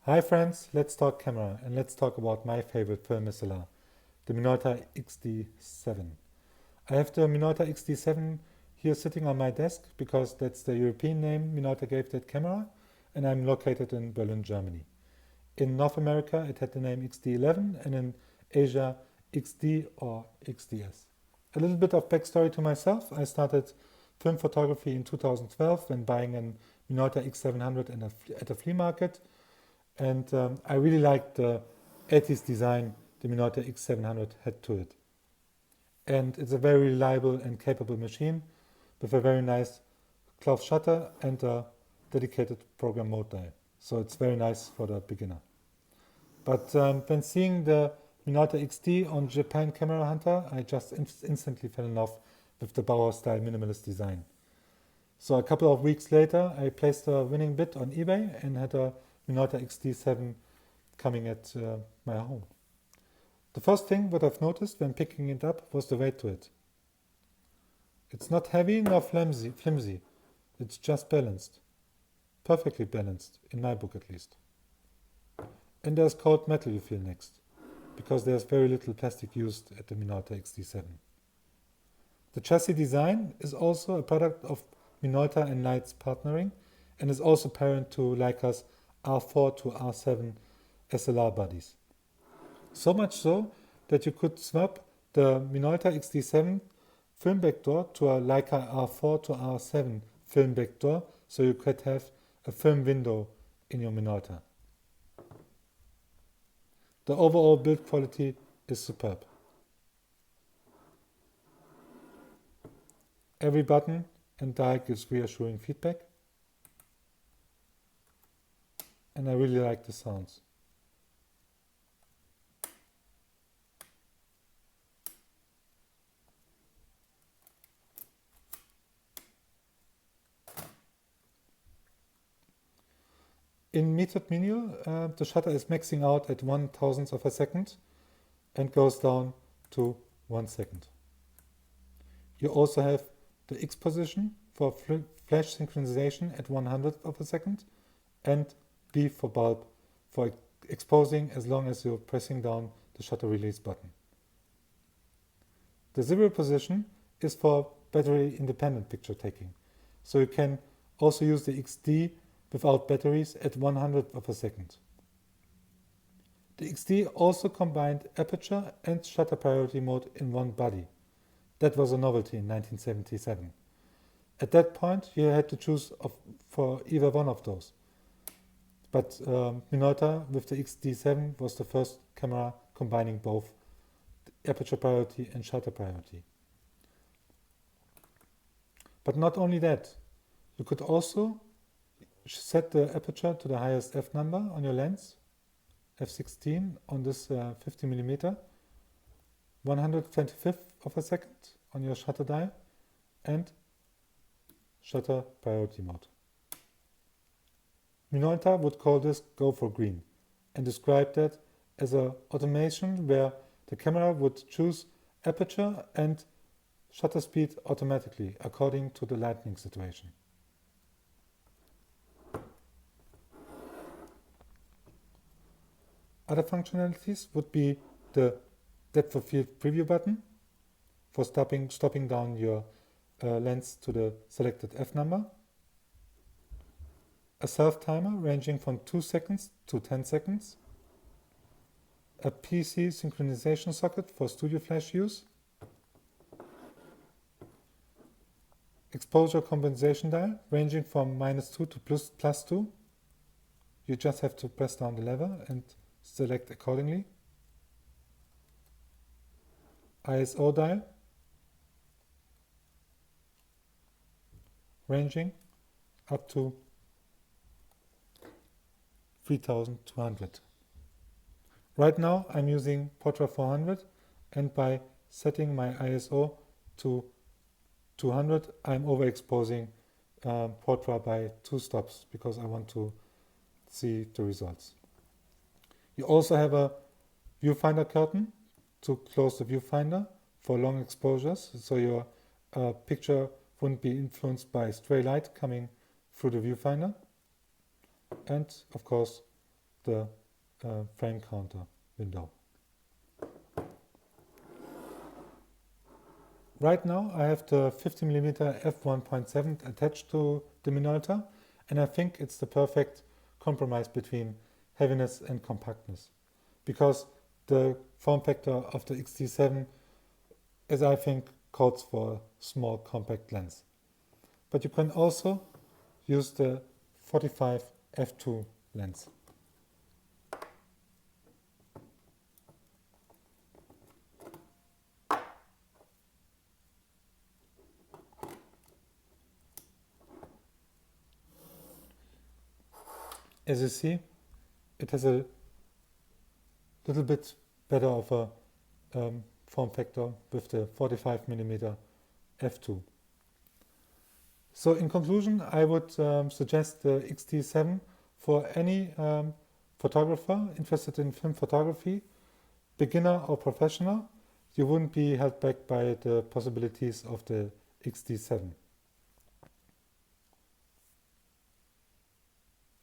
Hi friends, let's talk camera and let's talk about my favorite film SLR, the Minolta XD7. I have the Minolta XD7 here sitting on my desk because that's the European name Minolta gave that camera, and I'm located in Berlin, Germany. In North America it had the name XD11 and in Asia XD or XDS. A little bit of backstory to myself. I started film photography in 2012 when buying a Minolta X700 at a flea market. And I really liked the 80s design the Minolta X700 had to it. And it's a very reliable and capable machine with a very nice cloth shutter and a dedicated program mode dial. So it's very nice for the beginner. But when seeing the Minolta XD on Japan Camera Hunter, I just instantly fell in love with the Bauer style minimalist design. So a couple of weeks later, I placed a winning bid on eBay and had a Minolta XD7 coming at my home. The first thing what I've noticed when picking it up was the weight to it. It's not heavy nor flimsy. It's just balanced. Perfectly balanced, in my book at least. And there's cold metal you feel next, because there's very little plastic used at the Minolta XD7. The chassis design is also a product of Minolta and Light's partnering and is also parent to Leica's R4 to R7 SLR bodies. So much so that you could swap the Minolta XD7 film backdoor to a Leica R4 to R7 film backdoor, so you could have a film window in your Minolta. The overall build quality is superb. Every button and dial gives reassuring feedback, and I really like the sounds. In method menu, the shutter is maxing out at 1/1000th of a second and goes down to 1 second. You also have the X position for flash synchronization at 100th of a second and B for bulb for exposing as long as you're pressing down the shutter release button. The 0 position is for battery independent picture taking, so you can also use the XD without batteries at 100th of a second. The XD also combined aperture and shutter priority mode in one body. That was a novelty in 1977. At that point you had to choose for either one of those. But Minolta with the XD7 was the first camera combining both aperture priority and shutter priority. But not only that, you could also set the aperture to the highest f number on your lens, f16 on this 50mm, 125th of a second on your shutter dial, and shutter priority mode. Minolta would call this go for green and describe that as an automation where the camera would choose aperture and shutter speed automatically according to the lighting situation. Other functionalities would be the depth of field preview button for stopping down your lens to the selected f number, a self timer ranging from 2 seconds to 10 seconds, a PC synchronization socket for studio flash use, exposure compensation dial ranging from -2 to +2. You just have to press down the lever and select accordingly. ISO dial ranging up to 3200. Right now I'm using Portra 400, and by setting my ISO to 200 I'm overexposing Portra by 2 stops because I want to see the results. You also have a viewfinder curtain to close the viewfinder for long exposures, so your picture wouldn't be influenced by stray light coming through the viewfinder. And of course the frame counter window. Right now I have the 50mm f1.7 attached to the Minolta, and I think it's the perfect compromise between heaviness and compactness, because the form factor of the XD7, as I think, calls for a small compact lens. But you can also use the 45 f2 lens. As you see, it has a little bit better of a form factor with the 45mm f2. So in conclusion, I would suggest the XD7 for any photographer interested in film photography, beginner or professional. You wouldn't be held back by the possibilities of the XD7.